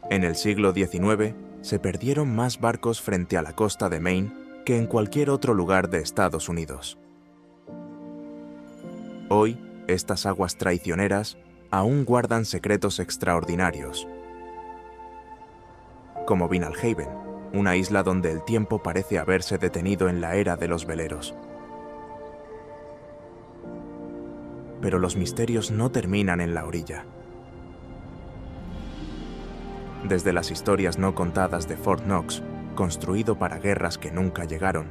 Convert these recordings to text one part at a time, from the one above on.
En el siglo XIX se perdieron más barcos frente a la costa de Maine que en cualquier otro lugar de Estados Unidos. Hoy, estas aguas traicioneras aún guardan secretos extraordinarios, como Vinalhaven, una isla donde el tiempo parece haberse detenido en la era de los veleros. Pero los misterios no terminan en la orilla. Desde las historias no contadas de Fort Knox, construido para guerras que nunca llegaron,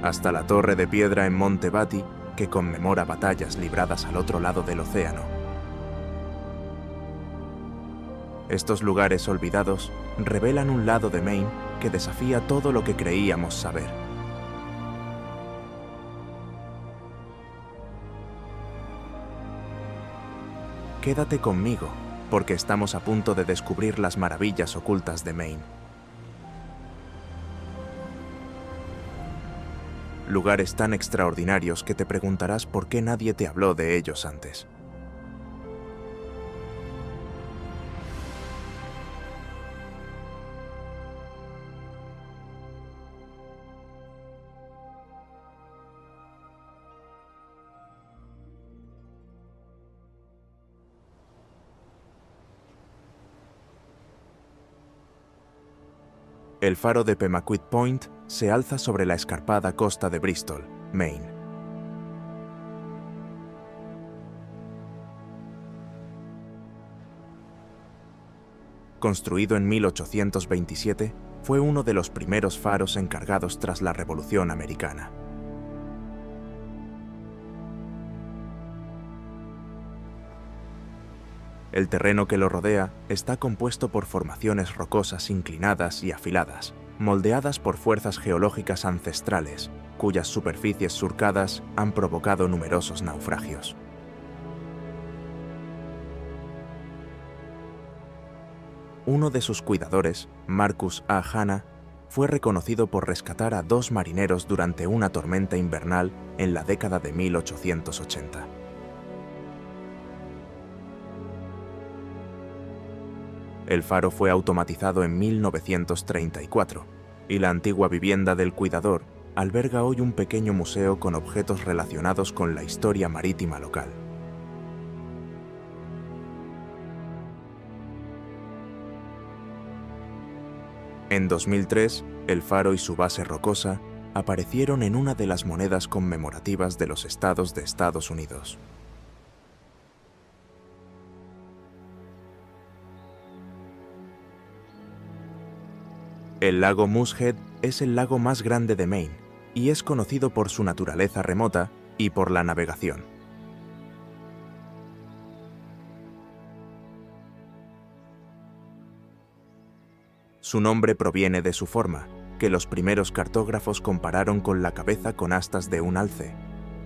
hasta la torre de piedra en Monte Batty, que conmemora batallas libradas al otro lado del océano. Estos lugares olvidados revelan un lado de Maine que desafía todo lo que creíamos saber. Quédate conmigo, porque estamos a punto de descubrir las maravillas ocultas de Maine. Lugares tan extraordinarios que te preguntarás por qué nadie te habló de ellos antes. El faro de Pemaquid Point se alza sobre la escarpada costa de Bristol, Maine. Construido en 1827, fue uno de los primeros faros encargados tras la Revolución Americana. El terreno que lo rodea está compuesto por formaciones rocosas inclinadas y afiladas, moldeadas por fuerzas geológicas ancestrales, cuyas superficies surcadas han provocado numerosos naufragios. Uno de sus cuidadores, Marcus A. Hanna, fue reconocido por rescatar a 2 marineros durante una tormenta invernal en la década de 1880. El faro fue automatizado en 1934 y la antigua vivienda del cuidador alberga hoy un pequeño museo con objetos relacionados con la historia marítima local. En 2003, el faro y su base rocosa aparecieron en una de las monedas conmemorativas de los estados de Estados Unidos. El lago Moosehead es el lago más grande de Maine y es conocido por su naturaleza remota y por la navegación. Su nombre proviene de su forma, que los primeros cartógrafos compararon con la cabeza con astas de un alce,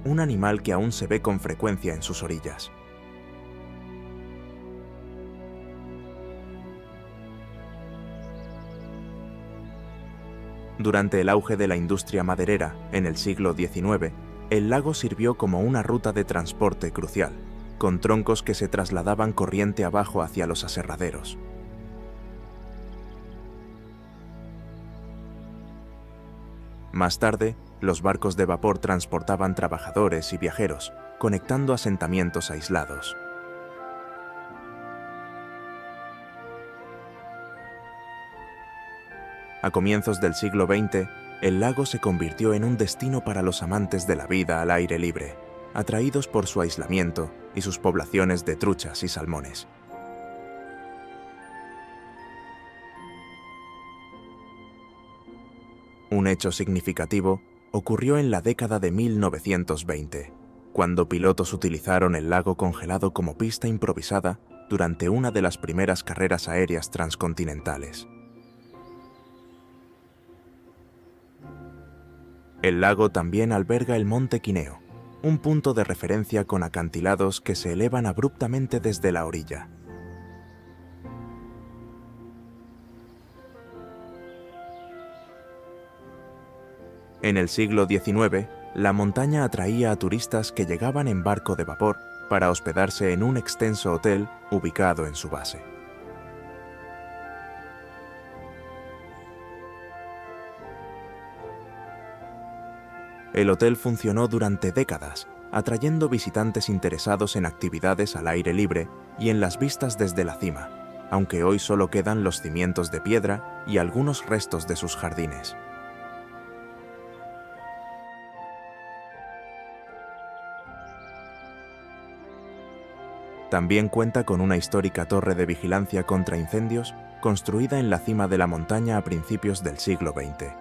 un animal que aún se ve con frecuencia en sus orillas. Durante el auge de la industria maderera, en el siglo XIX, el lago sirvió como una ruta de transporte crucial, con troncos que se trasladaban corriente abajo hacia los aserraderos. Más tarde, los barcos de vapor transportaban trabajadores y viajeros, conectando asentamientos aislados. A comienzos del siglo XX, el lago se convirtió en un destino para los amantes de la vida al aire libre, atraídos por su aislamiento y sus poblaciones de truchas y salmones. Un hecho significativo ocurrió en la década de 1920, cuando pilotos utilizaron el lago congelado como pista improvisada durante una de las primeras carreras aéreas transcontinentales. El lago también alberga el Monte Kineo, un punto de referencia con acantilados que se elevan abruptamente desde la orilla. En el siglo XIX, la montaña atraía a turistas que llegaban en barco de vapor para hospedarse en un extenso hotel ubicado en su base. El hotel funcionó durante décadas, atrayendo visitantes interesados en actividades al aire libre y en las vistas desde la cima, aunque hoy solo quedan los cimientos de piedra y algunos restos de sus jardines. También cuenta con una histórica torre de vigilancia contra incendios construida en la cima de la montaña a principios del siglo XX.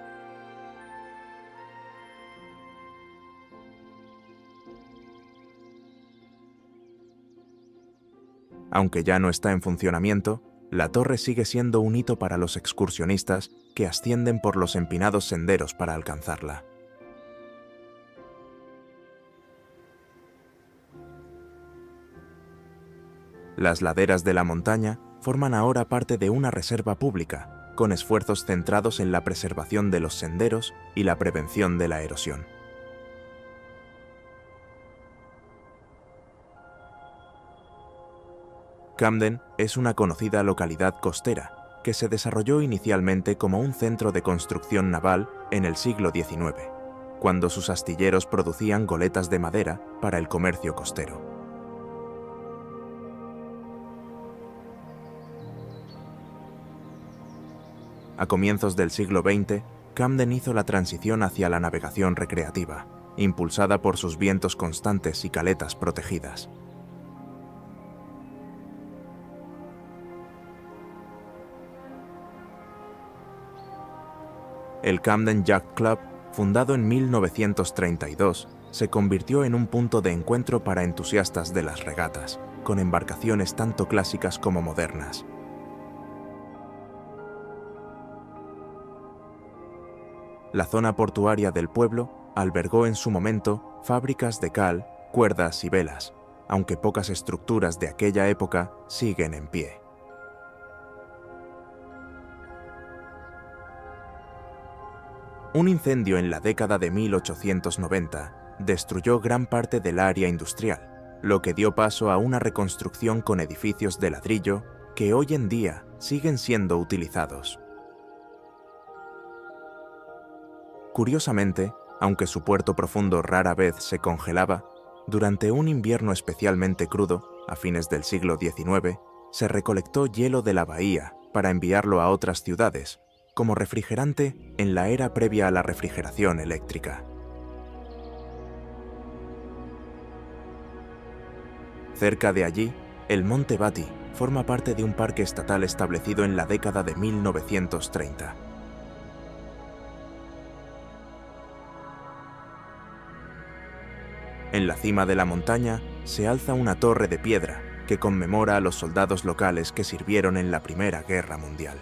Aunque ya no está en funcionamiento, la torre sigue siendo un hito para los excursionistas que ascienden por los empinados senderos para alcanzarla. Las laderas de la montaña forman ahora parte de una reserva pública, con esfuerzos centrados en la preservación de los senderos y la prevención de la erosión. Camden es una conocida localidad costera que se desarrolló inicialmente como un centro de construcción naval en el siglo XIX, cuando sus astilleros producían goletas de madera para el comercio costero. A comienzos del siglo XX, Camden hizo la transición hacia la navegación recreativa, impulsada por sus vientos constantes y caletas protegidas. El Camden Yacht Club, fundado en 1932, se convirtió en un punto de encuentro para entusiastas de las regatas, con embarcaciones tanto clásicas como modernas. La zona portuaria del pueblo albergó en su momento fábricas de cal, cuerdas y velas, aunque pocas estructuras de aquella época siguen en pie. Un incendio en la década de 1890 destruyó gran parte del área industrial, lo que dio paso a una reconstrucción con edificios de ladrillo que hoy en día siguen siendo utilizados. Curiosamente, aunque su puerto profundo rara vez se congelaba, durante un invierno especialmente crudo, a fines del siglo XIX, se recolectó hielo de la bahía para enviarlo a otras ciudades, como refrigerante en la era previa a la refrigeración eléctrica. Cerca de allí, el Monte Batty forma parte de un parque estatal establecido en la década de 1930. En la cima de la montaña se alza una torre de piedra que conmemora a los soldados locales que sirvieron en la Primera Guerra Mundial.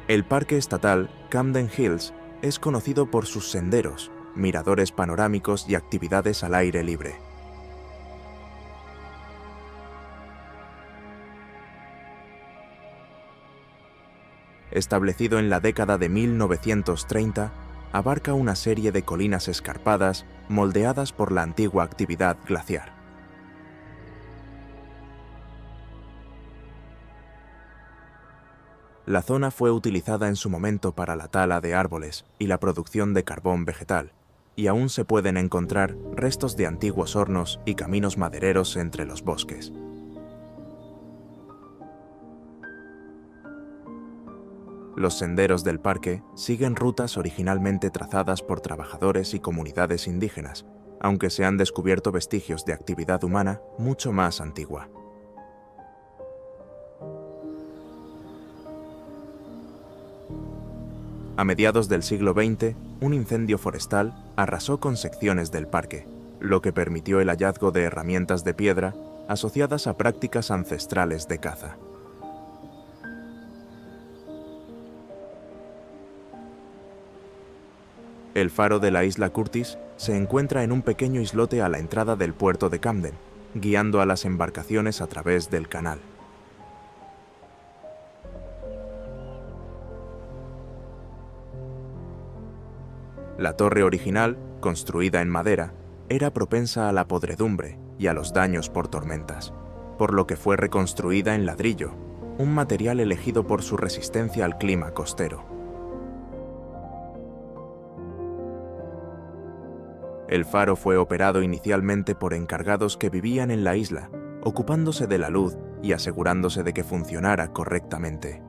El parque estatal Camden Hills es conocido por sus senderos, miradores panorámicos y actividades al aire libre. Establecido en la década de 1930, abarca una serie de colinas escarpadas moldeadas por la antigua actividad glaciar. La zona fue utilizada en su momento para la tala de árboles y la producción de carbón vegetal, y aún se pueden encontrar restos de antiguos hornos y caminos madereros entre los bosques. Los senderos del parque siguen rutas originalmente trazadas por trabajadores y comunidades indígenas, aunque se han descubierto vestigios de actividad humana mucho más antigua. A mediados del siglo XX, un incendio forestal arrasó con secciones del parque, lo que permitió el hallazgo de herramientas de piedra asociadas a prácticas ancestrales de caza. El faro de la isla Curtis se encuentra en un pequeño islote a la entrada del puerto de Camden, guiando a las embarcaciones a través del canal. La torre original construida en madera, era propensa a la podredumbre y a los daños por tormentas, por lo que fue reconstruida en ladrillo, un material elegido por su resistencia al clima costero. El faro fue operado inicialmente por encargados que vivían en la isla, ocupándose de la luz y asegurándose de que funcionara correctamente.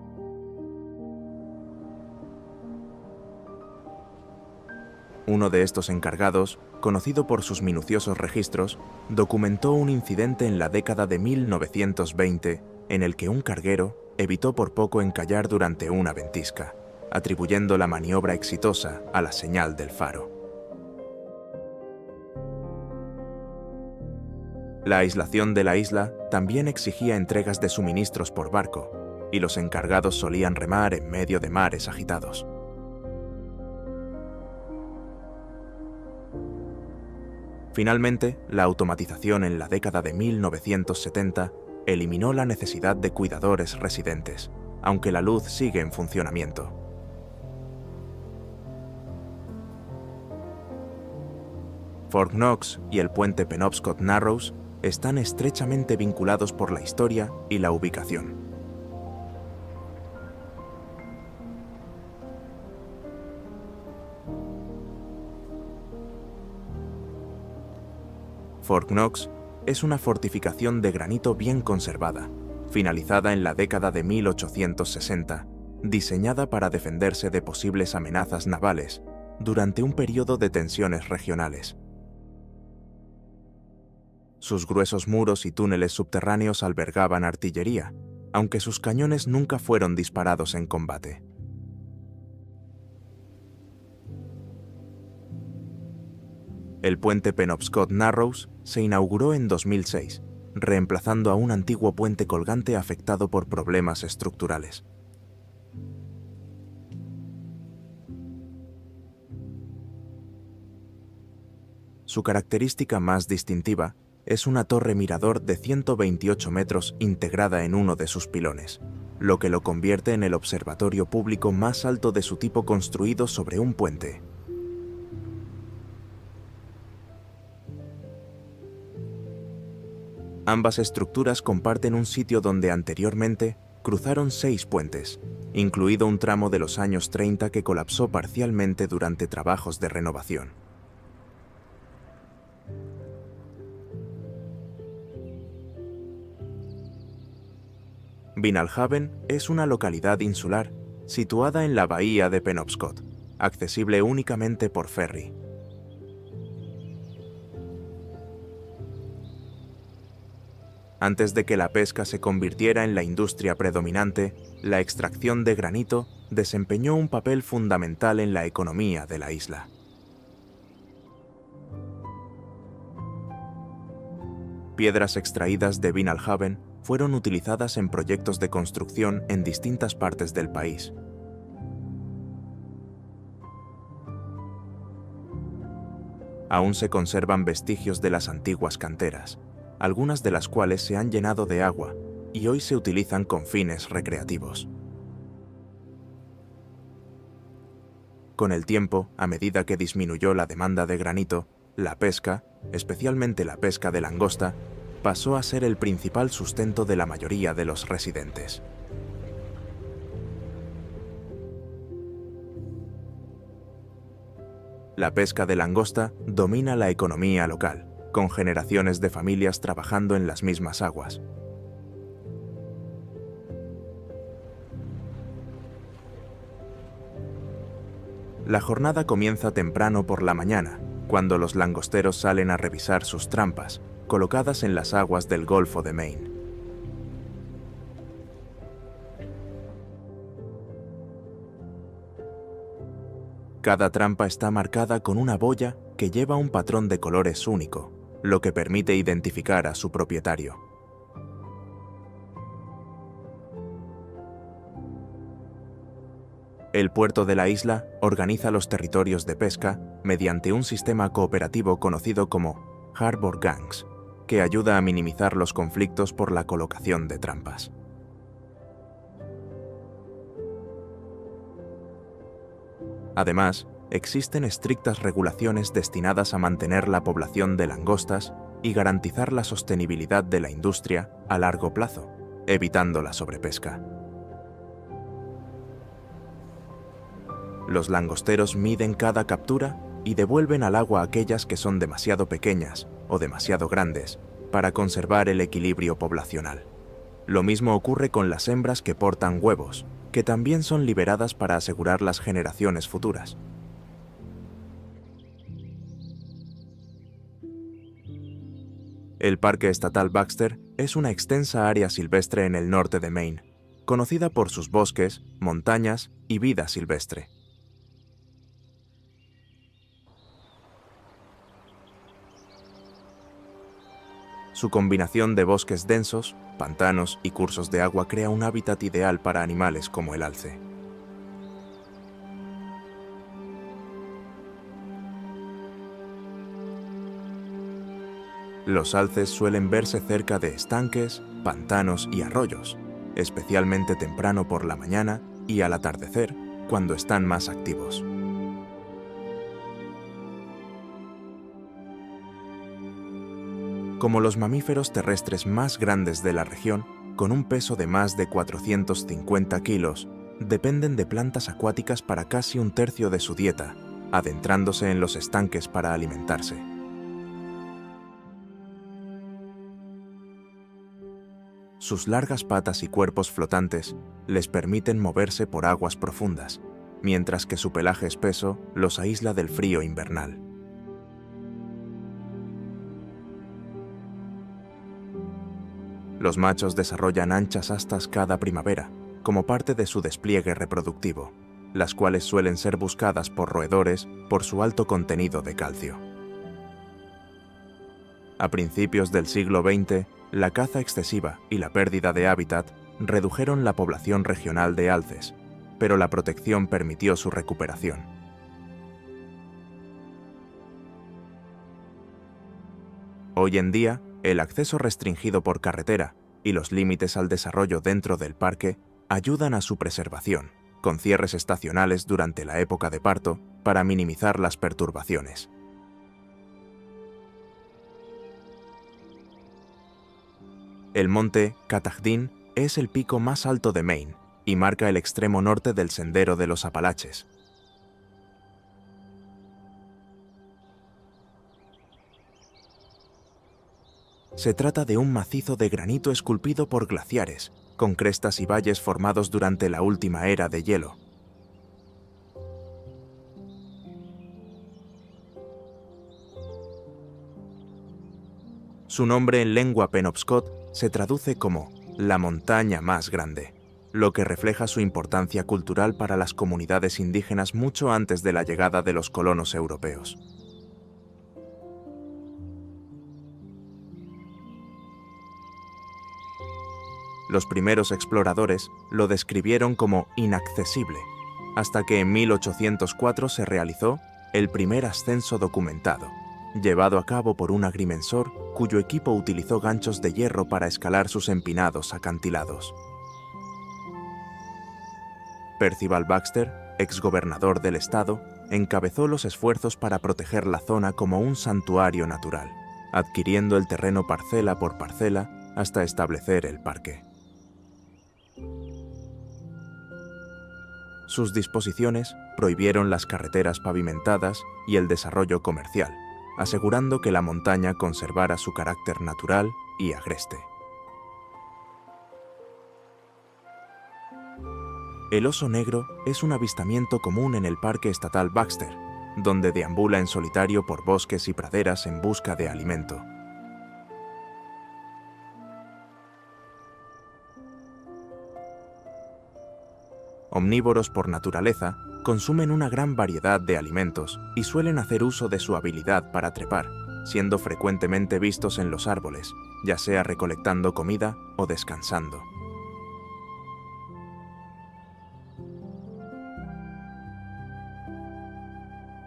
Uno de estos encargados, conocido por sus minuciosos registros, documentó un incidente en la década de 1920 en el que un carguero evitó por poco encallar durante una ventisca, atribuyendo la maniobra exitosa a la señal del faro. La aislación de la isla también exigía entregas de suministros por barco, y los encargados solían remar en medio de mares agitados. Finalmente, la automatización en la década de 1970 eliminó la necesidad de cuidadores residentes, aunque la luz sigue en funcionamiento. Fort Knox y el puente Penobscot Narrows están estrechamente vinculados por la historia y la ubicación. Fort Knox es una fortificación de granito bien conservada, finalizada en la década de 1860, diseñada para defenderse de posibles amenazas navales durante un periodo de tensiones regionales. Sus gruesos muros y túneles subterráneos albergaban artillería, aunque sus cañones nunca fueron disparados en combate. El puente Penobscot Narrows se inauguró en 2006, reemplazando a un antiguo puente colgante afectado por problemas estructurales. Su característica más distintiva es una torre mirador de 128 metros integrada en uno de sus pilones, lo que lo convierte en el observatorio público más alto de su tipo construido sobre un puente. Ambas estructuras comparten un sitio donde anteriormente cruzaron 6 puentes, incluido un tramo de los años 30 que colapsó parcialmente durante trabajos de renovación. Vinalhaven es una localidad insular situada en la bahía de Penobscot, accesible únicamente por ferry. Antes de que la pesca se convirtiera en la industria predominante, la extracción de granito desempeñó un papel fundamental en la economía de la isla. Piedras extraídas de Vinalhaven fueron utilizadas en proyectos de construcción en distintas partes del país. Aún se conservan vestigios de las antiguas canteras, algunas de las cuales se han llenado de agua y hoy se utilizan con fines recreativos. Con el tiempo, a medida que disminuyó la demanda de granito, la pesca, especialmente la pesca de langosta, pasó a ser el principal sustento de la mayoría de los residentes. La pesca de langosta domina la economía local, con generaciones de familias trabajando en las mismas aguas. La jornada comienza temprano por la mañana, cuando los langosteros salen a revisar sus trampas, colocadas en las aguas del Golfo de Maine. Cada trampa está marcada con una boya que lleva un patrón de colores único, lo que permite identificar a su propietario. El puerto de la isla organiza los territorios de pesca mediante un sistema cooperativo conocido como Harbor Gangs, que ayuda a minimizar los conflictos por la colocación de trampas. Además, existen estrictas regulaciones destinadas a mantener la población de langostas y garantizar la sostenibilidad de la industria a largo plazo, evitando la sobrepesca. Los langosteros miden cada captura y devuelven al agua aquellas que son demasiado pequeñas o demasiado grandes para conservar el equilibrio poblacional. Lo mismo ocurre con las hembras que portan huevos, que también son liberadas para asegurar las generaciones futuras. El Parque Estatal Baxter es una extensa área silvestre en el norte de Maine, conocida por sus bosques, montañas y vida silvestre. Su combinación de bosques densos, pantanos y cursos de agua crea un hábitat ideal para animales como el alce. Los alces suelen verse cerca de estanques, pantanos y arroyos, especialmente temprano por la mañana y al atardecer, cuando están más activos. Como los mamíferos terrestres más grandes de la región, con un peso de más de 450 kilos, dependen de plantas acuáticas para casi un tercio de su dieta, adentrándose en los estanques para alimentarse. Sus largas patas y cuerpos flotantes les permiten moverse por aguas profundas, mientras que su pelaje espeso los aísla del frío invernal. Los machos desarrollan anchas astas cada primavera, como parte de su despliegue reproductivo, las cuales suelen ser buscadas por roedores por su alto contenido de calcio. A principios del siglo XX, la caza excesiva y la pérdida de hábitat redujeron la población regional de alces, pero la protección permitió su recuperación. Hoy en día, el acceso restringido por carretera y los límites al desarrollo dentro del parque ayudan a su preservación, con cierres estacionales durante la época de parto para minimizar las perturbaciones. El monte Catagdin es el pico más alto de Maine y marca el extremo norte del Sendero de los Apalaches. Se trata de un macizo de granito esculpido por glaciares, con crestas y valles formados durante la última era de hielo. Su nombre en lengua penobscot se traduce como «la montaña más grande», lo que refleja su importancia cultural para las comunidades indígenas mucho antes de la llegada de los colonos europeos. Los primeros exploradores lo describieron como inaccesible, hasta que en 1804 se realizó el primer ascenso documentado, llevado a cabo por un agrimensor cuyo equipo utilizó ganchos de hierro para escalar sus empinados acantilados. Percival Baxter, exgobernador del estado, encabezó los esfuerzos para proteger la zona como un santuario natural, adquiriendo el terreno parcela por parcela hasta establecer el parque. Sus disposiciones prohibieron las carreteras pavimentadas y el desarrollo comercial, asegurando que la montaña conservara su carácter natural y agreste. El oso negro es un avistamiento común en el Parque Estatal Baxter, donde deambula en solitario por bosques y praderas en busca de alimento. Omnívoros por naturaleza, consumen una gran variedad de alimentos y suelen hacer uso de su habilidad para trepar, siendo frecuentemente vistos en los árboles, ya sea recolectando comida o descansando.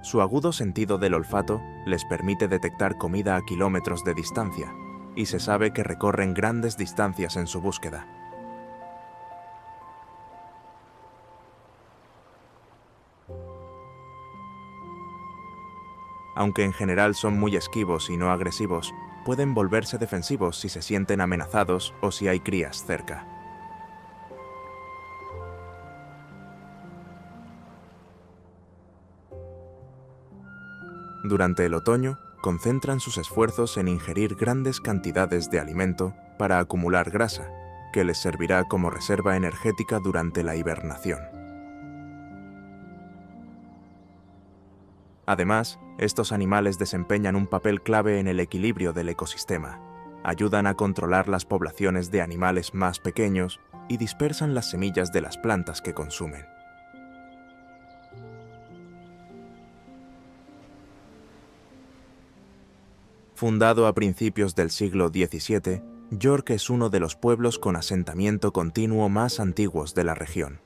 Su agudo sentido del olfato les permite detectar comida a kilómetros de distancia, y se sabe que recorren grandes distancias en su búsqueda. Aunque en general son muy esquivos y no agresivos, pueden volverse defensivos si se sienten amenazados o si hay crías cerca. Durante el otoño, concentran sus esfuerzos en ingerir grandes cantidades de alimento para acumular grasa, que les servirá como reserva energética durante la hibernación. Además, estos animales desempeñan un papel clave en el equilibrio del ecosistema. Ayudan a controlar las poblaciones de animales más pequeños y dispersan las semillas de las plantas que consumen. Fundado a principios del siglo XVII, York es uno de los pueblos con asentamiento continuo más antiguos de la región.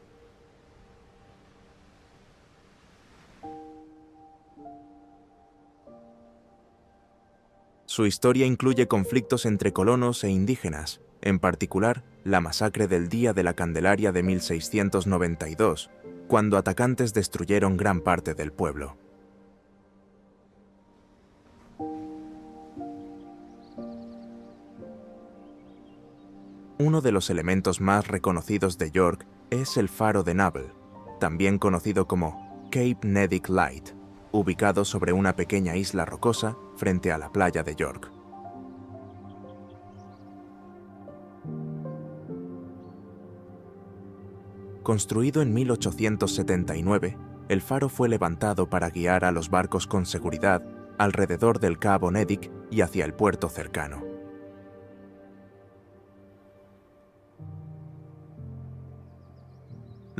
Su historia incluye conflictos entre colonos e indígenas, en particular la masacre del Día de la Candelaria de 1692, cuando atacantes destruyeron gran parte del pueblo. Uno de los elementos más reconocidos de York es el faro de Navel, también conocido como Cape Nedic Light, ubicado sobre una pequeña isla rocosa frente a la playa de York. Construido en 1879, el faro fue levantado para guiar a los barcos con seguridad alrededor del Cabo Nedic y hacia el puerto cercano.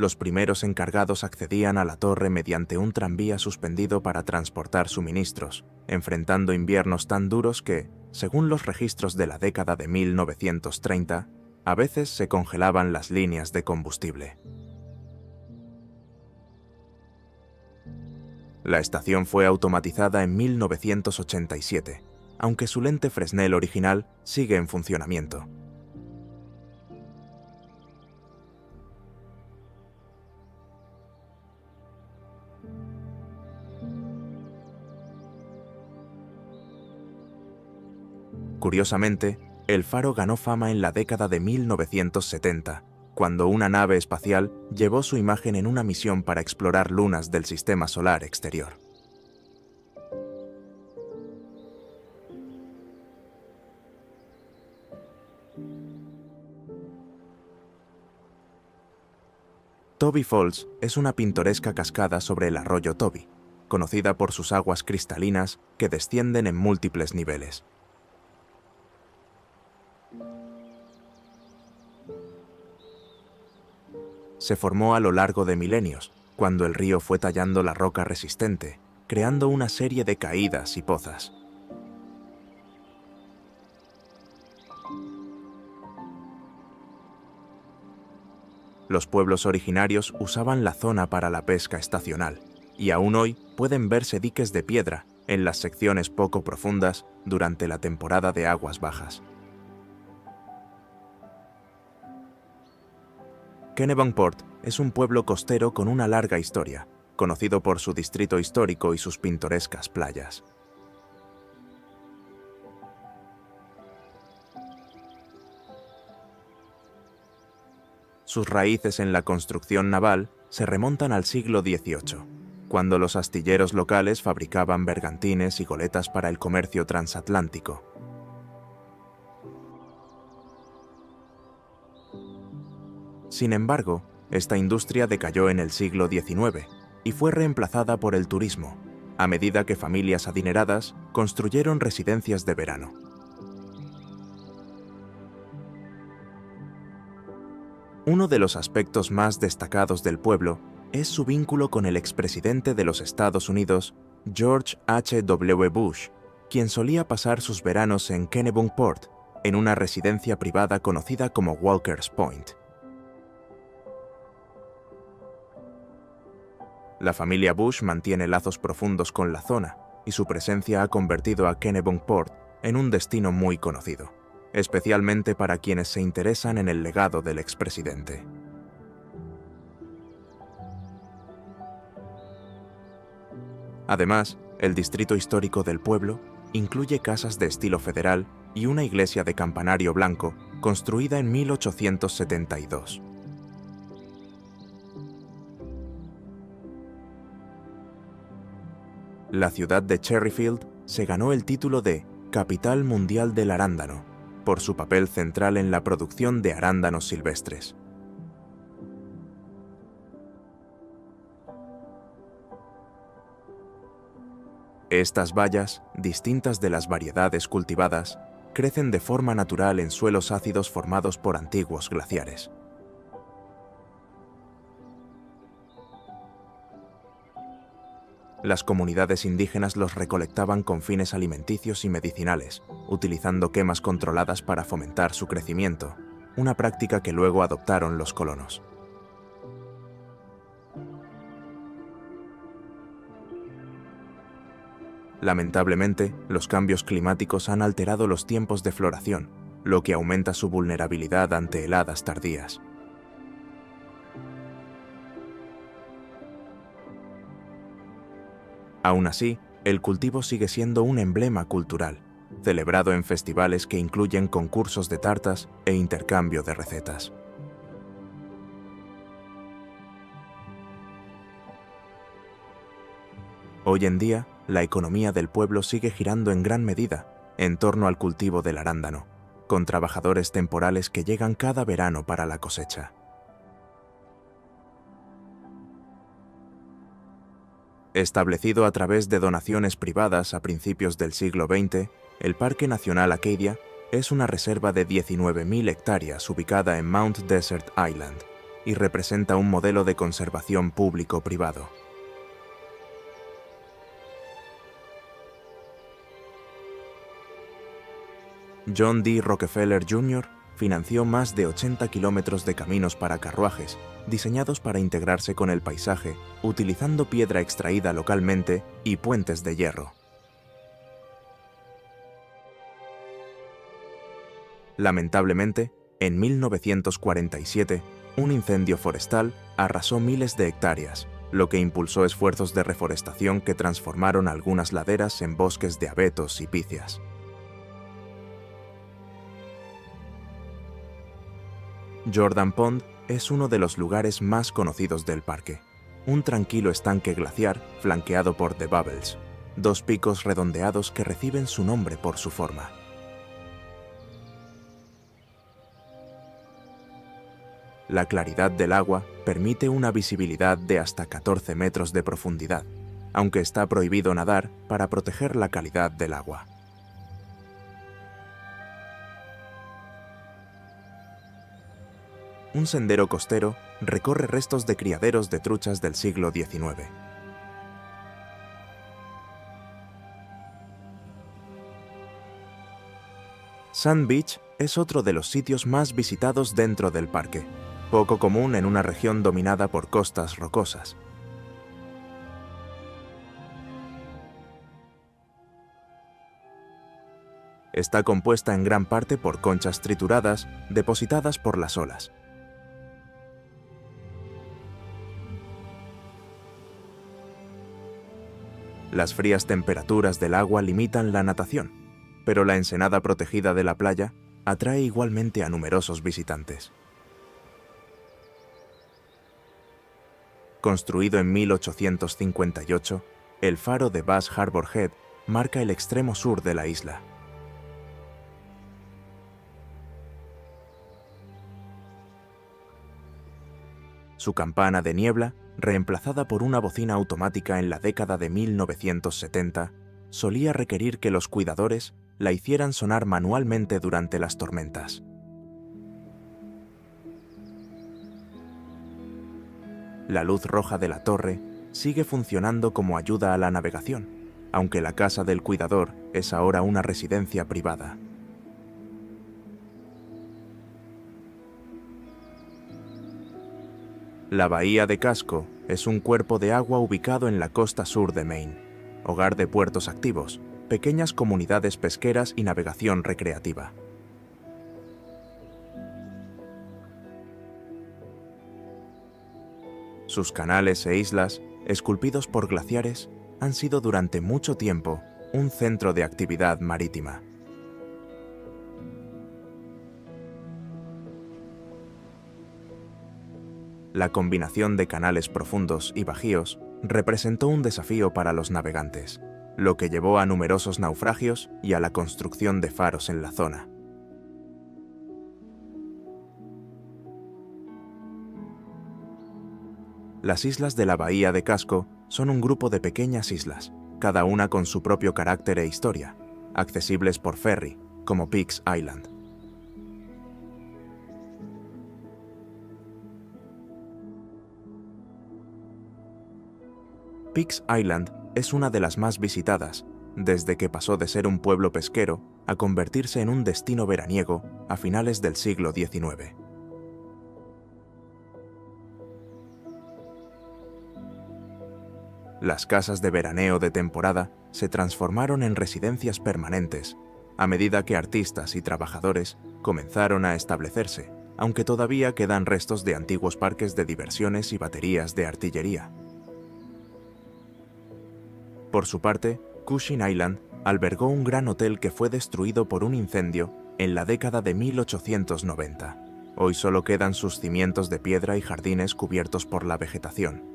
Los primeros encargados accedían a la torre mediante un tranvía suspendido para transportar suministros, enfrentando inviernos tan duros que, según los registros de la década de 1930, a veces se congelaban las líneas de combustible. La estación fue automatizada en 1987, aunque su lente Fresnel original sigue en funcionamiento. Curiosamente, el faro ganó fama en la década de 1970, cuando una nave espacial llevó su imagen en una misión para explorar lunas del sistema solar exterior. Toby Falls es una pintoresca cascada sobre el arroyo Toby, conocida por sus aguas cristalinas que descienden en múltiples niveles. Se formó a lo largo de milenios, cuando el río fue tallando la roca resistente, creando una serie de caídas y pozas. Los pueblos originarios usaban la zona para la pesca estacional, y aún hoy pueden verse diques de piedra en las secciones poco profundas durante la temporada de aguas bajas. Kennebunkport es un pueblo costero con una larga historia, conocido por su distrito histórico y sus pintorescas playas. Sus raíces en la construcción naval se remontan al siglo XVIII, cuando los astilleros locales fabricaban bergantines y goletas para el comercio transatlántico. Sin embargo, esta industria decayó en el siglo XIX y fue reemplazada por el turismo, a medida que familias adineradas construyeron residencias de verano. Uno de los aspectos más destacados del pueblo es su vínculo con el expresidente de los Estados Unidos, George H.W. Bush, quien solía pasar sus veranos en Kennebunkport, en una residencia privada conocida como Walker's Point. La familia Bush mantiene lazos profundos con la zona, y su presencia ha convertido a Kennebunkport en un destino muy conocido, especialmente para quienes se interesan en el legado del expresidente. Además, El distrito histórico del pueblo incluye casas de estilo federal y una iglesia de campanario blanco construida en 1872. La ciudad de Cherryfield se ganó el título de Capital Mundial del Arándano por su papel central en la producción de arándanos silvestres. Estas bayas, distintas de las variedades cultivadas, crecen de forma natural en suelos ácidos formados por antiguos glaciares. Las comunidades indígenas los recolectaban con fines alimenticios y medicinales, utilizando quemas controladas para fomentar su crecimiento, una práctica que luego adoptaron los colonos. Lamentablemente, los cambios climáticos han alterado los tiempos de floración, lo que aumenta su vulnerabilidad ante heladas tardías. Aún así, el cultivo sigue siendo un emblema cultural, celebrado en festivales que incluyen concursos de tartas e intercambio de recetas. Hoy en día, la economía del pueblo sigue girando en gran medida en torno al cultivo del arándano, con trabajadores temporales que llegan cada verano para la cosecha. Establecido a través de donaciones privadas a principios del siglo XX, el Parque Nacional Acadia es una reserva de 19.000 hectáreas ubicada en Mount Desert Island y representa un modelo de conservación público-privado. John D. Rockefeller Jr. financió más de 80 kilómetros de caminos para carruajes, diseñados para integrarse con el paisaje, utilizando piedra extraída localmente y puentes de hierro. Lamentablemente, en 1947, un incendio forestal arrasó miles de hectáreas, lo que impulsó esfuerzos de reforestación que transformaron algunas laderas en bosques de abetos y picias. Jordan Pond es uno de los lugares más conocidos del parque, un tranquilo estanque glaciar flanqueado por The Bubbles, dos picos redondeados que reciben su nombre por su forma. La claridad del agua permite una visibilidad de hasta 14 metros de profundidad, aunque está prohibido nadar para proteger la calidad del agua. Un sendero costero recorre restos de criaderos de truchas del siglo XIX. Sand Beach es otro de los sitios más visitados dentro del parque, poco común en una región dominada por costas rocosas. Está compuesta en gran parte por conchas trituradas depositadas por las olas. Las frías temperaturas del agua limitan la natación, pero la ensenada protegida de la playa atrae igualmente a numerosos visitantes. Construido en 1858, el faro de Bass Harbor Head marca el extremo sur de la isla. Su campana de niebla, reemplazada por una bocina automática en la década de 1970, solía requerir que los cuidadores la hicieran sonar manualmente durante las tormentas. La luz roja de la torre sigue funcionando como ayuda a la navegación, aunque la casa del cuidador es ahora una residencia privada. La bahía de Casco es un cuerpo de agua ubicado en la costa sur de Maine, hogar de puertos activos, pequeñas comunidades pesqueras y navegación recreativa. Sus canales e islas, esculpidos por glaciares, han sido durante mucho tiempo un centro de actividad marítima. La combinación de canales profundos y bajíos representó un desafío para los navegantes, lo que llevó a numerosos naufragios y a la construcción de faros en la zona. Las islas de la Bahía de Casco son un grupo de pequeñas islas, cada una con su propio carácter e historia, accesibles por ferry, como Peaks Island. Peaks Island es una de las más visitadas, desde que pasó de ser un pueblo pesquero a convertirse en un destino veraniego a finales del siglo XIX. Las casas de veraneo de temporada se transformaron en residencias permanentes a medida que artistas y trabajadores comenzaron a establecerse, aunque todavía quedan restos de antiguos parques de diversiones y baterías de artillería. Por su parte, Cushing Island albergó un gran hotel que fue destruido por un incendio en la década de 1890. Hoy solo quedan sus cimientos de piedra y jardines cubiertos por la vegetación.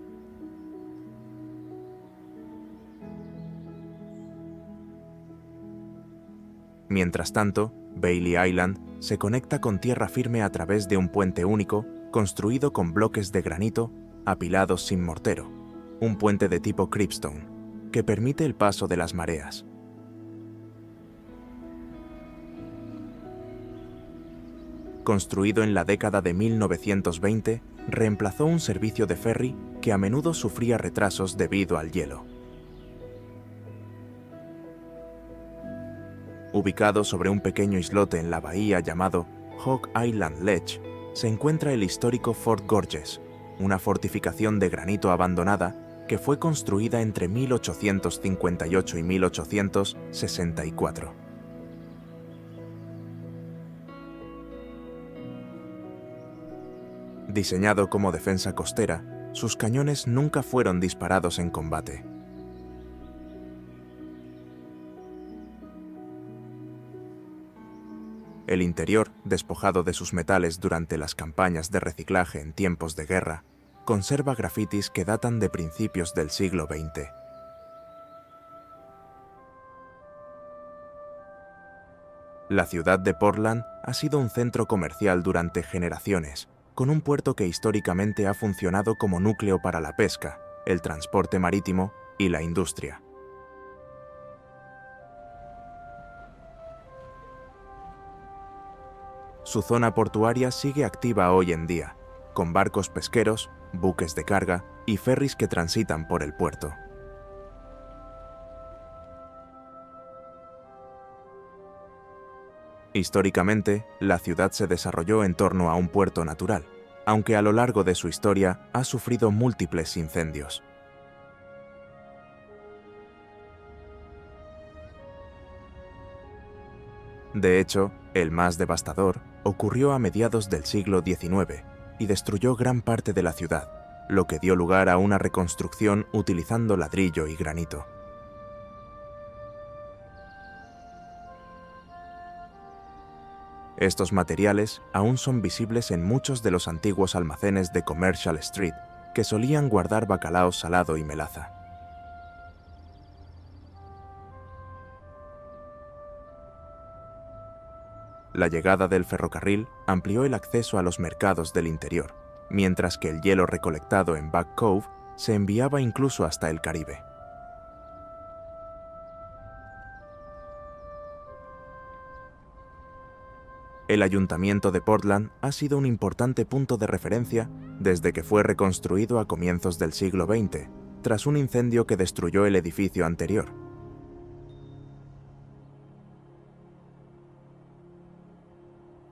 Mientras tanto, Bailey Island se conecta con tierra firme a través de un puente único construido con bloques de granito apilados sin mortero, un puente de tipo Cribstone, que permite el paso de las mareas. Construido en la década de 1920, reemplazó un servicio de ferry que a menudo sufría retrasos debido al hielo. Ubicado sobre un pequeño islote en la bahía llamado Hog Island Ledge, se encuentra el histórico Fort Gorges, una fortificación de granito abandonada que fue construida entre 1858 y 1864. Diseñado como defensa costera, sus cañones nunca fueron disparados en combate. El interior, despojado de sus metales durante las campañas de reciclaje en tiempos de guerra, conserva grafitis que datan de principios del siglo XX. La ciudad de Portland ha sido un centro comercial durante generaciones, con un puerto que históricamente ha funcionado como núcleo para la pesca, el transporte marítimo y la industria. Su zona portuaria sigue activa hoy en día, con barcos pesqueros, buques de carga y ferries que transitan por el puerto. Históricamente, la ciudad se desarrolló en torno a un puerto natural, aunque a lo largo de su historia ha sufrido múltiples incendios. De hecho, el más devastador ocurrió a mediados del siglo XIX y destruyó gran parte de la ciudad, lo que dio lugar a una reconstrucción utilizando ladrillo y granito. Estos materiales aún son visibles en muchos de los antiguos almacenes de Commercial Street, que solían guardar bacalao salado y melaza. La llegada del ferrocarril amplió el acceso a los mercados del interior, mientras que el hielo recolectado en Back Cove se enviaba incluso hasta el Caribe. El Ayuntamiento de Portland ha sido un importante punto de referencia desde que fue reconstruido a comienzos del siglo XX, tras un incendio que destruyó el edificio anterior.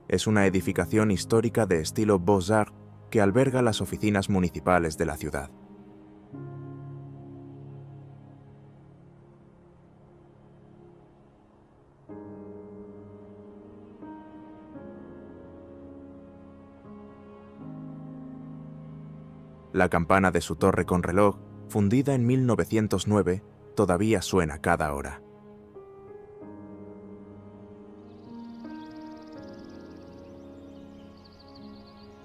Es una edificación histórica de estilo Beaux-Arts que alberga las oficinas municipales de la ciudad. La campana de su torre con reloj, fundida en 1909, todavía suena cada hora.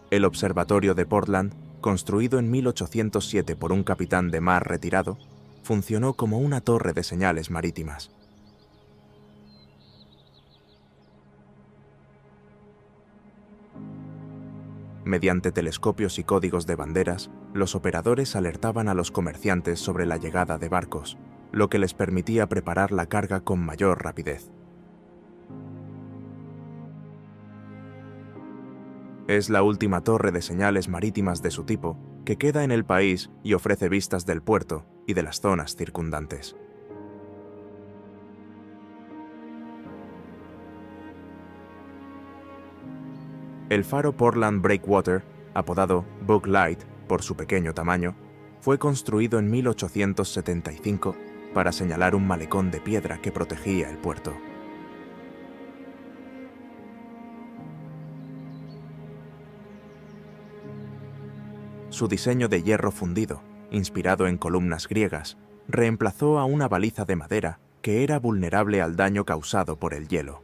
El observatorio de Portland, construido en 1807 por un capitán de mar retirado, funcionó como una torre de señales marítimas. Mediante telescopios y códigos de banderas, los operadores alertaban a los comerciantes sobre la llegada de barcos, lo que les permitía preparar la carga con mayor rapidez. Es la última torre de señales marítimas de su tipo que queda en el país y ofrece vistas del puerto y de las zonas circundantes. El faro Portland Breakwater, apodado Bug Light por su pequeño tamaño, fue construido en 1875 para señalar un malecón de piedra que protegía el puerto. Su diseño de hierro fundido, inspirado en columnas griegas, reemplazó a una baliza de madera que era vulnerable al daño causado por el hielo.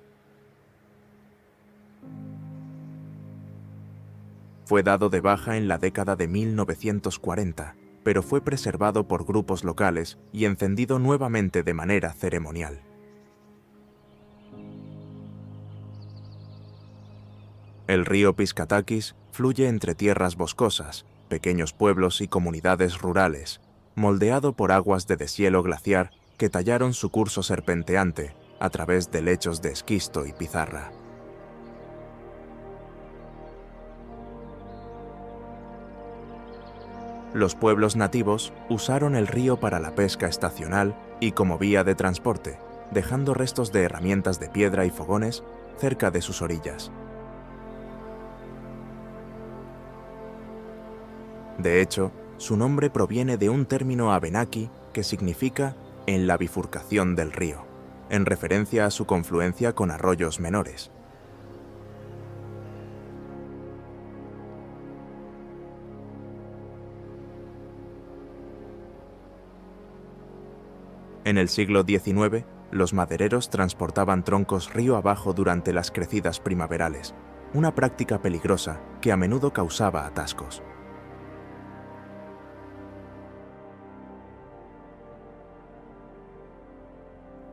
Fue dado de baja en la década de 1940, pero fue preservado por grupos locales y encendido nuevamente de manera ceremonial. El río Piscataquis fluye entre tierras boscosas, pequeños pueblos y comunidades rurales, moldeado por aguas de deshielo glaciar que tallaron su curso serpenteante a través de lechos de esquisto y pizarra. Los pueblos nativos usaron el río para la pesca estacional y como vía de transporte, dejando restos de herramientas de piedra y fogones cerca de sus orillas. De hecho, su nombre proviene de un término abenaki que significa «en la bifurcación del río», en referencia a su confluencia con arroyos menores. En el siglo XIX, los madereros transportaban troncos río abajo durante las crecidas primaverales, una práctica peligrosa que a menudo causaba atascos.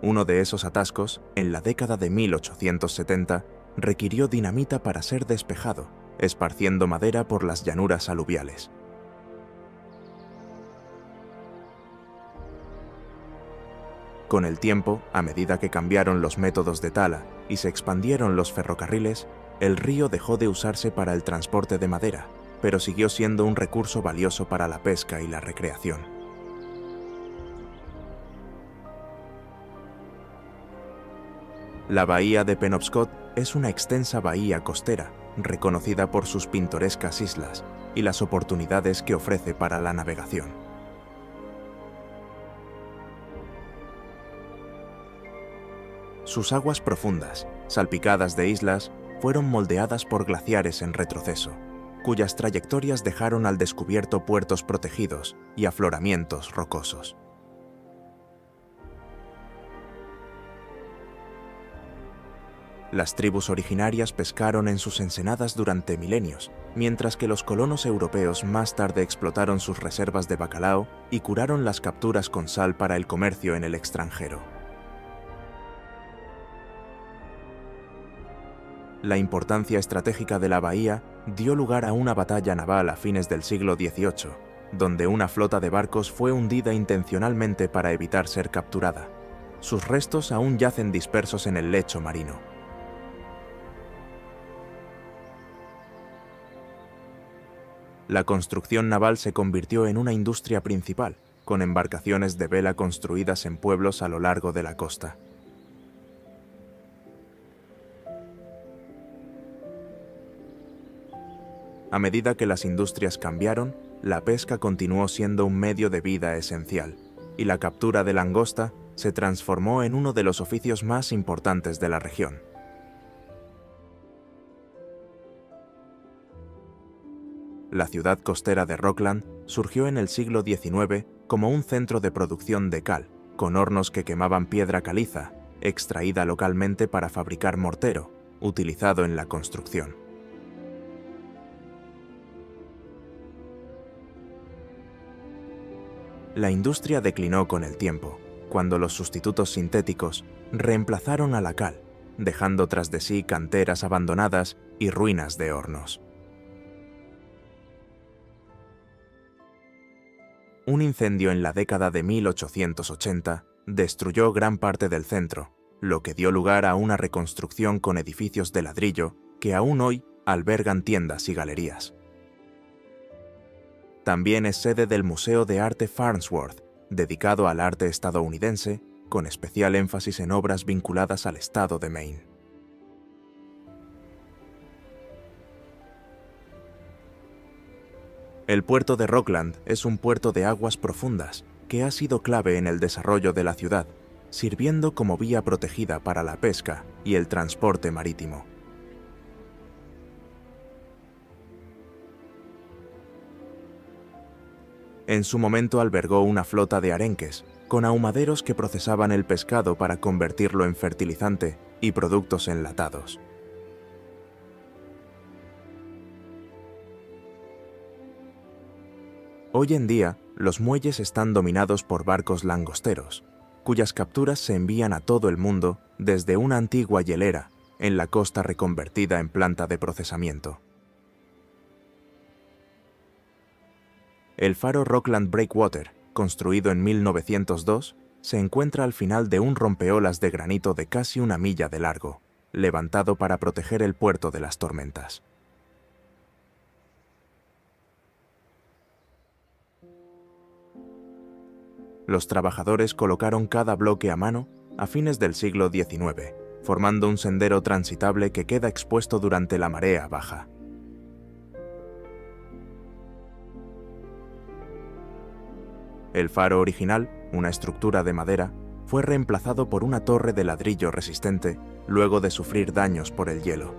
Uno de esos atascos, en la década de 1870, requirió dinamita para ser despejado, esparciendo madera por las llanuras aluviales. Con el tiempo, a medida que cambiaron los métodos de tala y se expandieron los ferrocarriles, el río dejó de usarse para el transporte de madera, pero siguió siendo un recurso valioso para la pesca y la recreación. La bahía de Penobscot es una extensa bahía costera, reconocida por sus pintorescas islas y las oportunidades que ofrece para la navegación. Sus aguas profundas, salpicadas de islas, fueron moldeadas por glaciares en retroceso, cuyas trayectorias dejaron al descubierto puertos protegidos y afloramientos rocosos. Las tribus originarias pescaron en sus ensenadas durante milenios, mientras que los colonos europeos más tarde explotaron sus reservas de bacalao y curaron las capturas con sal para el comercio en el extranjero. La importancia estratégica de la bahía dio lugar a una batalla naval a fines del siglo XVIII, donde una flota de barcos fue hundida intencionalmente para evitar ser capturada. Sus restos aún yacen dispersos en el lecho marino. La construcción naval se convirtió en una industria principal, con embarcaciones de vela construidas en pueblos a lo largo de la costa. A medida que las industrias cambiaron, la pesca continuó siendo un medio de vida esencial, y la captura de langosta se transformó en uno de los oficios más importantes de la región. La ciudad costera de Rockland surgió en el siglo XIX como un centro de producción de cal, con hornos que quemaban piedra caliza, extraída localmente para fabricar mortero, utilizado en la construcción. La industria declinó con el tiempo, cuando los sustitutos sintéticos reemplazaron a la cal, dejando tras de sí canteras abandonadas y ruinas de hornos. Un incendio en la década de 1880 destruyó gran parte del centro, lo que dio lugar a una reconstrucción con edificios de ladrillo que aún hoy albergan tiendas y galerías. También es sede del Museo de Arte Farnsworth, dedicado al arte estadounidense, con especial énfasis en obras vinculadas al estado de Maine. El puerto de Rockland es un puerto de aguas profundas que ha sido clave en el desarrollo de la ciudad, sirviendo como vía protegida para la pesca y el transporte marítimo. En su momento albergó una flota de arenques, con ahumaderos que procesaban el pescado para convertirlo en fertilizante y productos enlatados. Hoy en día, los muelles están dominados por barcos langosteros, cuyas capturas se envían a todo el mundo desde una antigua hielera en la costa reconvertida en planta de procesamiento. El faro Rockland Breakwater, construido en 1902, se encuentra al final de un rompeolas de granito de casi 1 milla de largo, levantado para proteger el puerto de las tormentas. Los trabajadores colocaron cada bloque a mano a fines del siglo XIX, formando un sendero transitable que queda expuesto durante la marea baja. El faro original, una estructura de madera, fue reemplazado por una torre de ladrillo resistente luego de sufrir daños por el hielo.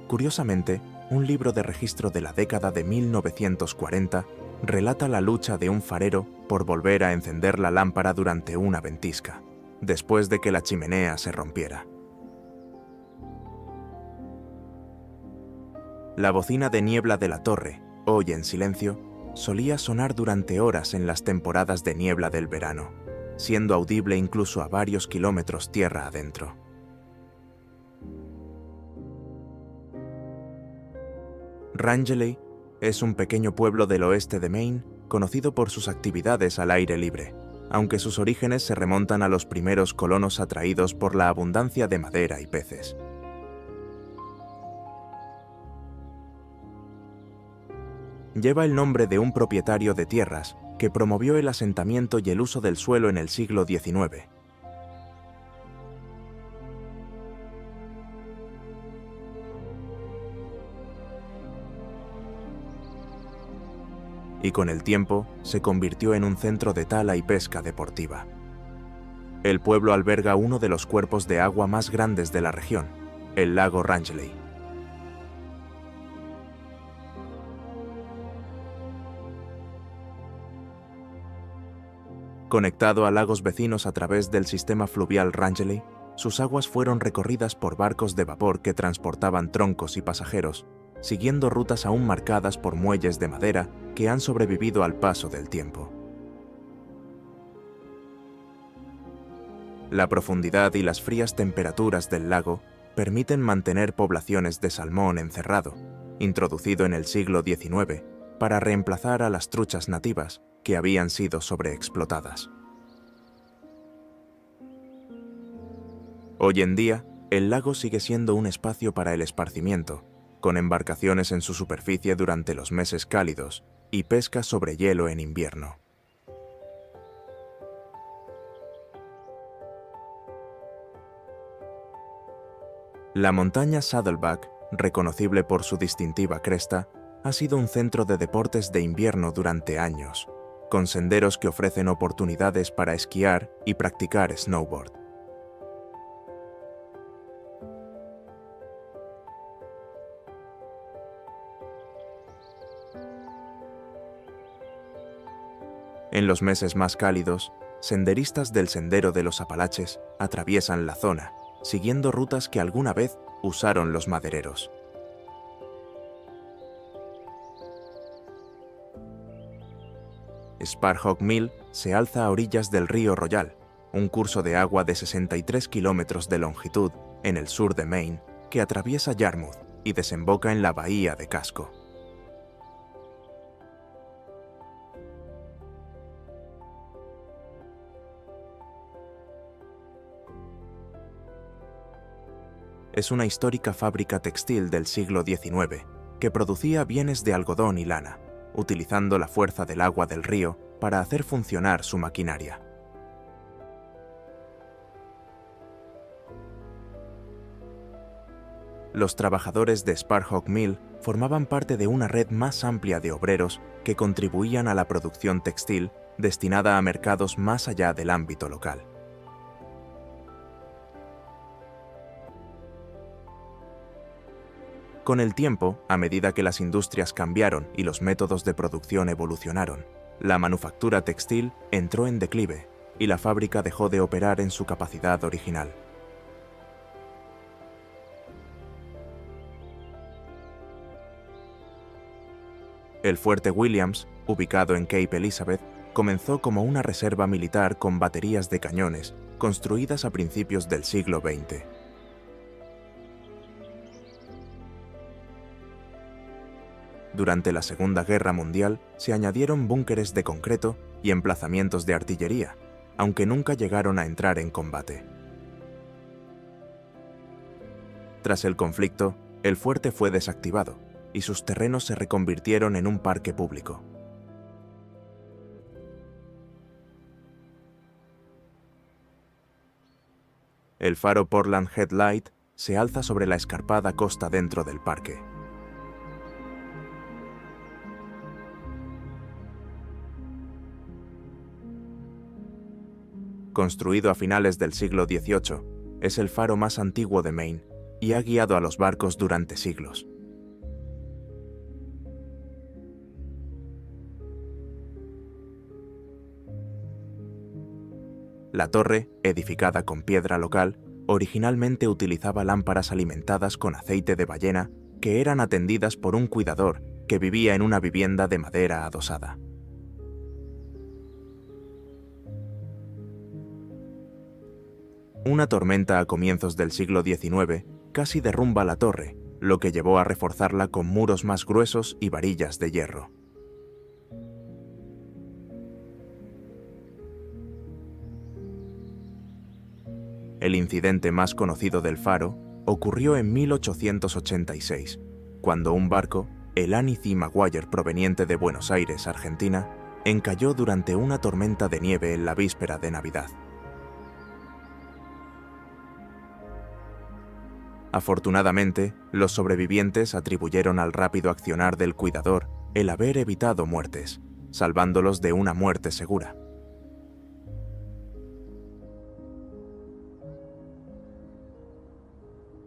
Curiosamente, un libro de registro de la década de 1940 relata la lucha de un farero por volver a encender la lámpara durante una ventisca, después de que la chimenea se rompiera. La bocina de niebla de la torre, hoy en silencio, solía sonar durante horas en las temporadas de niebla del verano, siendo audible incluso a varios kilómetros tierra adentro. Rangeley es un pequeño pueblo del oeste de Maine conocido por sus actividades al aire libre, aunque sus orígenes se remontan a los primeros colonos atraídos por la abundancia de madera y peces. Lleva el nombre de un propietario de tierras que promovió el asentamiento y el uso del suelo en el siglo XIX. Y con el tiempo se convirtió en un centro de tala y pesca deportiva. El pueblo alberga uno de los cuerpos de agua más grandes de la región, el lago Rangeley. Conectado a lagos vecinos a través del sistema fluvial Rangeley, sus aguas fueron recorridas por barcos de vapor que transportaban troncos y pasajeros, siguiendo rutas aún marcadas por muelles de madera que han sobrevivido al paso del tiempo. La profundidad y las frías temperaturas del lago permiten mantener poblaciones de salmón encerrado, introducido en el siglo XIX, para reemplazar a las truchas nativas que habían sido sobreexplotadas. Hoy en día, el lago sigue siendo un espacio para el esparcimiento, con embarcaciones en su superficie durante los meses cálidos y pesca sobre hielo en invierno. La montaña Saddleback, reconocible por su distintiva cresta, ha sido un centro de deportes de invierno durante años, con senderos que ofrecen oportunidades para esquiar y practicar snowboard. En los meses más cálidos, senderistas del Sendero de los Apalaches atraviesan la zona, siguiendo rutas que alguna vez usaron los madereros. Sparhawk Mill se alza a orillas del río Royal, un curso de agua de 63 kilómetros de longitud en el sur de Maine que atraviesa Yarmouth y desemboca en la bahía de Casco. Es una histórica fábrica textil del siglo XIX que producía bienes de algodón y lana, utilizando la fuerza del agua del río para hacer funcionar su maquinaria. Los trabajadores de Sparhawk Mill formaban parte de una red más amplia de obreros que contribuían a la producción textil destinada a mercados más allá del ámbito local. Con el tiempo, a medida que las industrias cambiaron y los métodos de producción evolucionaron, la manufactura textil entró en declive y la fábrica dejó de operar en su capacidad original. El fuerte Williams, ubicado en Cape Elizabeth, comenzó como una reserva militar con baterías de cañones, construidas a principios del siglo XX. Durante la Segunda Guerra Mundial se añadieron búnkeres de concreto y emplazamientos de artillería, aunque nunca llegaron a entrar en combate. Tras el conflicto, el fuerte fue desactivado y sus terrenos se reconvirtieron en un parque público. El faro Portland Headlight se alza sobre la escarpada costa dentro del parque. Construido a finales del siglo XVIII, es el faro más antiguo de Maine y ha guiado a los barcos durante siglos. La torre, edificada con piedra local, originalmente utilizaba lámparas alimentadas con aceite de ballena que eran atendidas por un cuidador que vivía en una vivienda de madera adosada. Una tormenta a comienzos del siglo XIX casi derrumba la torre, lo que llevó a reforzarla con muros más gruesos y varillas de hierro. El incidente más conocido del faro ocurrió en 1886, cuando un barco, el Annie C. Maguire proveniente de Buenos Aires, Argentina, encalló durante una tormenta de nieve en la víspera de Navidad. Afortunadamente, los sobrevivientes atribuyeron al rápido accionar del cuidador el haber evitado muertes, salvándolos de una muerte segura.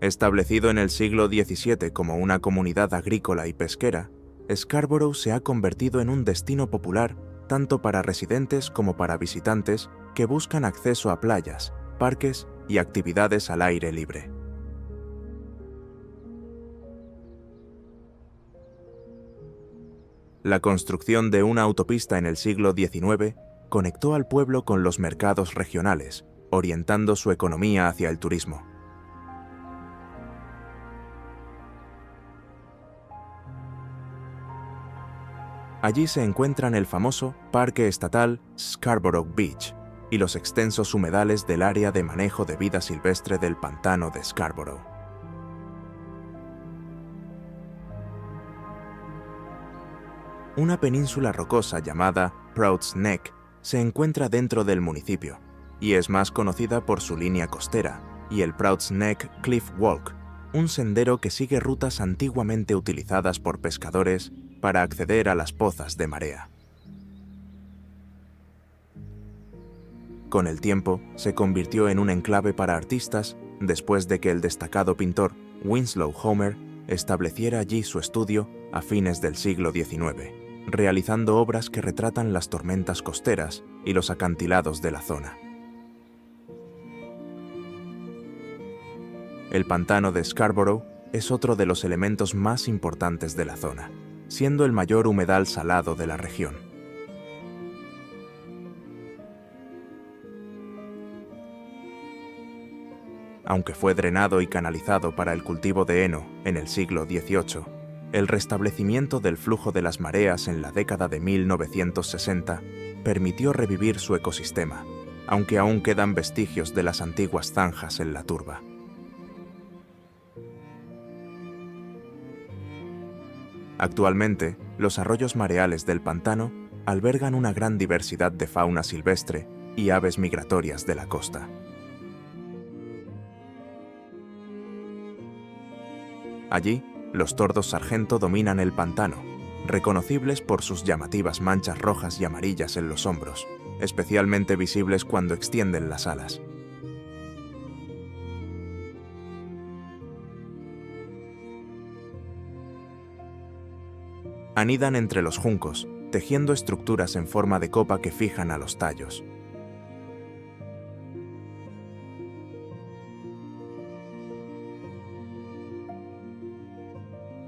Establecido en el siglo XVII como una comunidad agrícola y pesquera, Scarborough se ha convertido en un destino popular tanto para residentes como para visitantes que buscan acceso a playas, parques y actividades al aire libre. La construcción de una autopista en el siglo XIX conectó al pueblo con los mercados regionales, orientando su economía hacia el turismo. Allí se encuentran el famoso Parque Estatal Scarborough Beach y los extensos humedales del área de manejo de vida silvestre del pantano de Scarborough. Una península rocosa llamada Proud's Neck se encuentra dentro del municipio y es más conocida por su línea costera y el Proud's Neck Cliff Walk, un sendero que sigue rutas antiguamente utilizadas por pescadores para acceder a las pozas de marea. Con el tiempo, se convirtió en un enclave para artistas después de que el destacado pintor Winslow Homer estableciera allí su estudio a fines del siglo XIX, realizando obras que retratan las tormentas costeras y los acantilados de la zona. El pantano de Scarborough es otro de los elementos más importantes de la zona, siendo el mayor humedal salado de la región. Aunque fue drenado y canalizado para el cultivo de heno en el siglo XVIII, el restablecimiento del flujo de las mareas en la década de 1960 permitió revivir su ecosistema, aunque aún quedan vestigios de las antiguas zanjas en la turba. Actualmente, los arroyos mareales del pantano albergan una gran diversidad de fauna silvestre y aves migratorias de la costa. Allí, los tordos sargento dominan el pantano, reconocibles por sus llamativas manchas rojas y amarillas en los hombros, especialmente visibles cuando extienden las alas. Anidan entre los juncos, tejiendo estructuras en forma de copa que fijan a los tallos.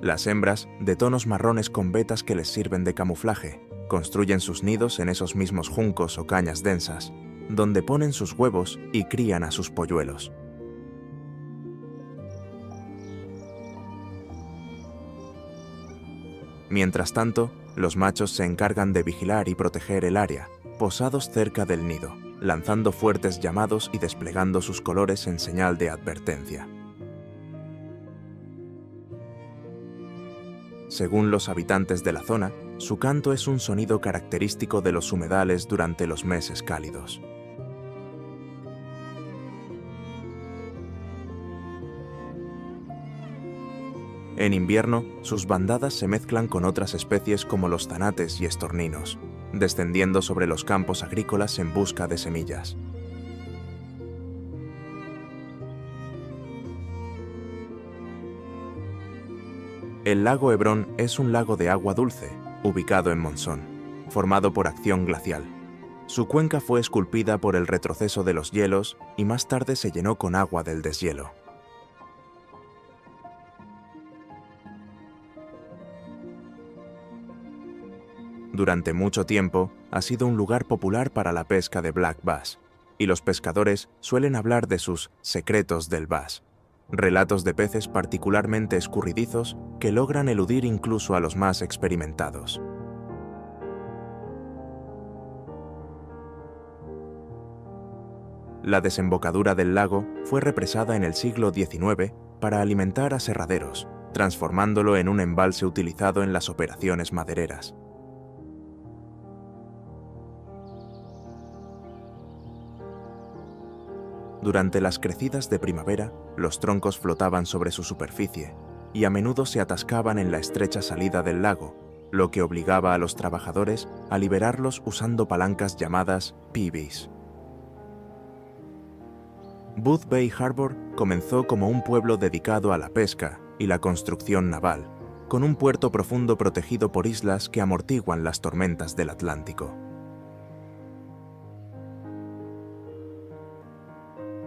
Las hembras, de tonos marrones con vetas que les sirven de camuflaje, construyen sus nidos en esos mismos juncos o cañas densas, donde ponen sus huevos y crían a sus polluelos. Mientras tanto, los machos se encargan de vigilar y proteger el área, posados cerca del nido, lanzando fuertes llamados y desplegando sus colores en señal de advertencia. Según los habitantes de la zona, su canto es un sonido característico de los humedales durante los meses cálidos. En invierno, sus bandadas se mezclan con otras especies como los zanates y estorninos, descendiendo sobre los campos agrícolas en busca de semillas. El lago Hebrón es un lago de agua dulce, ubicado en Monzón, formado por acción glacial. Su cuenca fue esculpida por el retroceso de los hielos y más tarde se llenó con agua del deshielo. Durante mucho tiempo ha sido un lugar popular para la pesca de black bass, y los pescadores suelen hablar de sus secretos del bass, relatos de peces particularmente escurridizos que logran eludir incluso a los más experimentados. La desembocadura del lago fue represada en el siglo XIX para alimentar aserraderos, transformándolo en un embalse utilizado en las operaciones madereras. Durante las crecidas de primavera, los troncos flotaban sobre su superficie y a menudo se atascaban en la estrecha salida del lago, lo que obligaba a los trabajadores a liberarlos usando palancas llamadas peavies. Boothbay Harbor comenzó como un pueblo dedicado a la pesca y la construcción naval, con un puerto profundo protegido por islas que amortiguan las tormentas del Atlántico.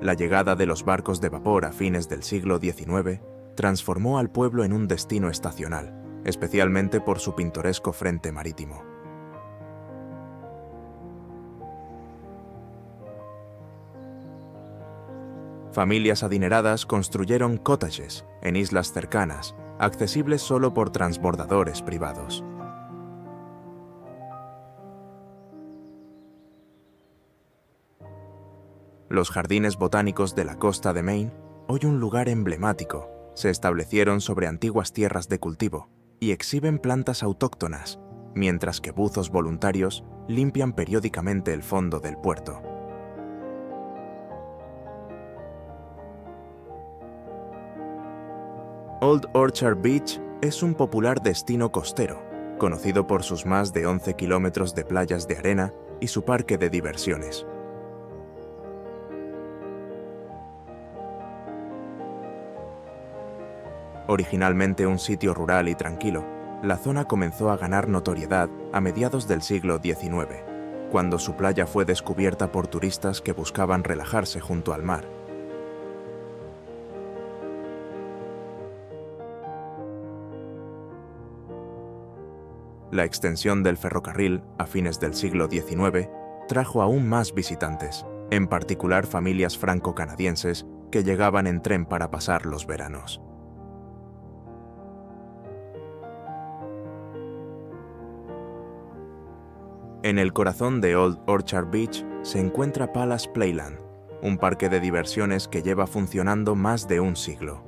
La llegada de los barcos de vapor a fines del siglo XIX transformó al pueblo en un destino estacional, especialmente por su pintoresco frente marítimo. Familias adineradas construyeron cottages en islas cercanas, accesibles solo por transbordadores privados. Los jardines botánicos de la costa de Maine, hoy un lugar emblemático, se establecieron sobre antiguas tierras de cultivo y exhiben plantas autóctonas, mientras que buzos voluntarios limpian periódicamente el fondo del puerto. Old Orchard Beach es un popular destino costero, conocido por sus más de 11 kilómetros de playas de arena y su parque de diversiones. Originalmente un sitio rural y tranquilo, La zona comenzó a ganar notoriedad a mediados del siglo XIX, cuando su playa fue descubierta por turistas que buscaban relajarse junto al mar. La extensión del ferrocarril a fines del siglo XIX trajo aún más visitantes, en particular familias franco-canadienses que llegaban en tren para pasar los veranos. En el corazón de Old Orchard Beach se encuentra Palace Playland, un parque de diversiones que lleva funcionando más de un siglo.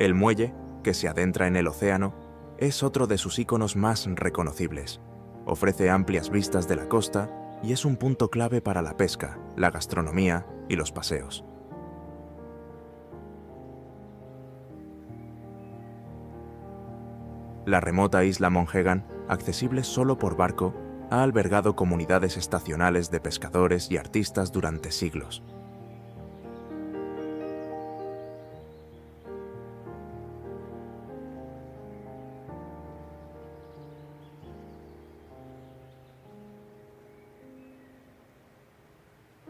El muelle, que se adentra en el océano, es otro de sus iconos más reconocibles. Ofrece amplias vistas de la costa y es un punto clave para la pesca, la gastronomía y los paseos. La remota isla Monhegan, accesible solo por barco, ha albergado comunidades estacionales de pescadores y artistas durante siglos.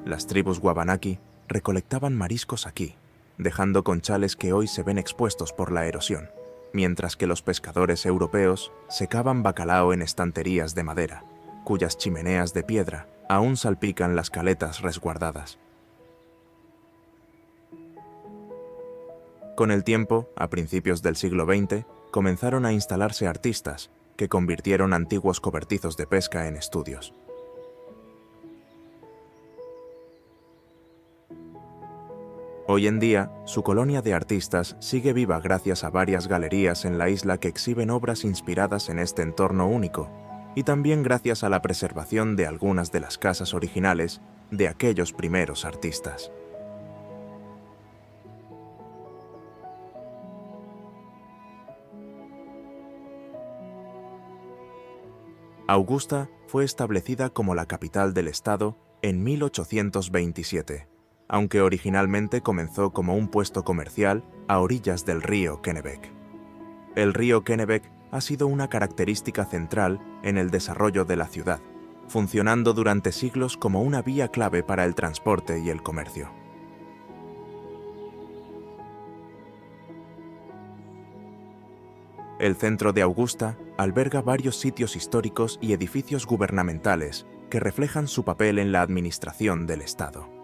Las tribus Wabanaki recolectaban mariscos aquí, dejando conchales que hoy se ven expuestos por la erosión, mientras que los pescadores europeos secaban bacalao en estanterías de madera, cuyas chimeneas de piedra aún salpican las caletas resguardadas. Con el tiempo, a principios del siglo XX, comenzaron a instalarse artistas que convirtieron antiguos cobertizos de pesca en estudios. Hoy en día, su colonia de artistas sigue viva gracias a varias galerías en la isla que exhiben obras inspiradas en este entorno único, y también gracias a la preservación de algunas de las casas originales de aquellos primeros artistas. Augusta fue establecida como la capital del estado en 1827. Aunque originalmente comenzó como un puesto comercial a orillas del río Kennebec. El río Kennebec ha sido una característica central en el desarrollo de la ciudad, funcionando durante siglos como una vía clave para el transporte y el comercio. El centro de Augusta alberga varios sitios históricos y edificios gubernamentales que reflejan su papel en la administración del estado.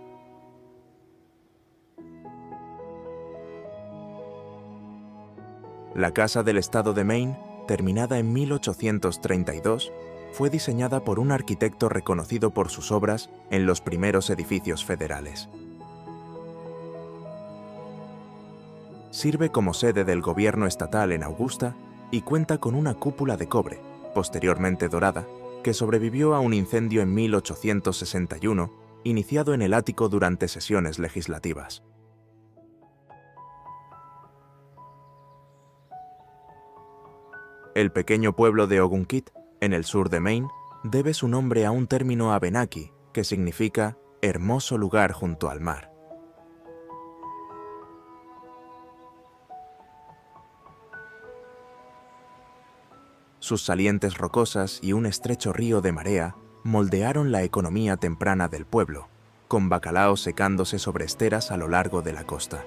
La Casa del Estado de Maine, terminada en 1832, fue diseñada por un arquitecto reconocido por sus obras en los primeros edificios federales. Sirve como sede del gobierno estatal en Augusta y cuenta con una cúpula de cobre, posteriormente dorada, que sobrevivió a un incendio en 1861, iniciado en el ático durante sesiones legislativas. El pequeño pueblo de Ogunquit, en el sur de Maine, debe su nombre a un término abenaki que significa hermoso lugar junto al mar. Sus salientes rocosas y un estrecho río de marea moldearon la economía temprana del pueblo, con bacalao secándose sobre esteras a lo largo de la costa.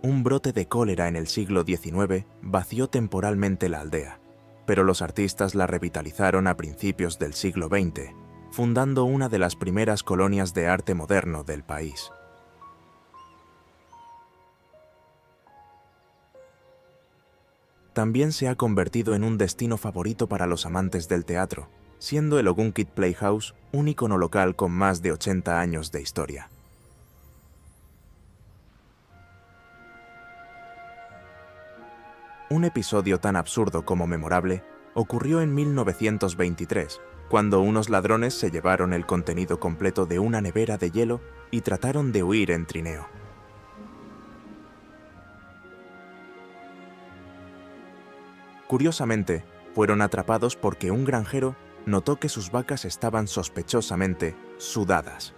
Un brote de cólera en el siglo XIX vació temporalmente la aldea, pero los artistas la revitalizaron a principios del siglo XX, fundando una de las primeras colonias de arte moderno del país. También se ha convertido en un destino favorito para los amantes del teatro, siendo el Ogunquit Playhouse un icono local con más de 80 años de historia. Un episodio tan absurdo como memorable ocurrió en 1923, cuando unos ladrones se llevaron el contenido completo de una nevera de hielo y trataron de huir en trineo. Curiosamente, fueron atrapados porque un granjero notó que sus vacas estaban sospechosamente sudadas.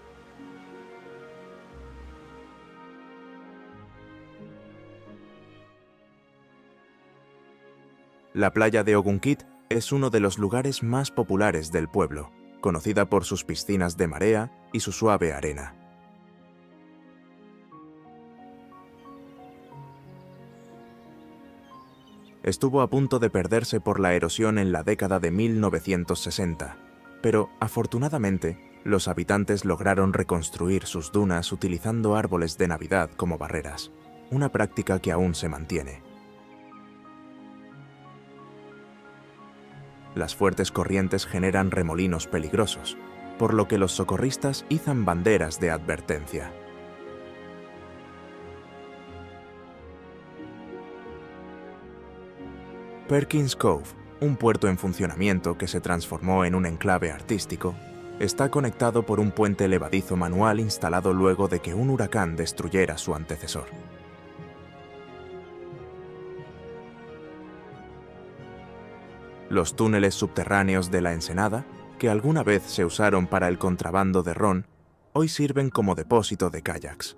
La playa de Ogunkit es uno de los lugares más populares del pueblo, conocida por sus piscinas de marea y su suave arena. Estuvo a punto de perderse por la erosión en la década de 1960, pero afortunadamente los habitantes lograron reconstruir sus dunas utilizando árboles de Navidad como barreras, una práctica que aún se mantiene. Las fuertes corrientes generan remolinos peligrosos, por lo que los socorristas izan banderas de advertencia. Perkins Cove, un puerto en funcionamiento que se transformó en un enclave artístico, está conectado por un puente levadizo manual instalado luego de que un huracán destruyera su antecesor. Los túneles subterráneos de la Ensenada, que alguna vez se usaron para el contrabando de ron, hoy sirven como depósito de kayaks.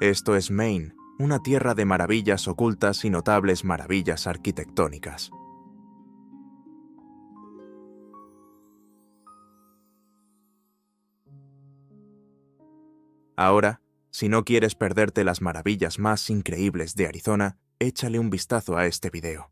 Esto es Maine, una tierra de maravillas ocultas y notables maravillas arquitectónicas. Ahora, si no quieres perderte las maravillas más increíbles de Arizona, échale un vistazo a este video.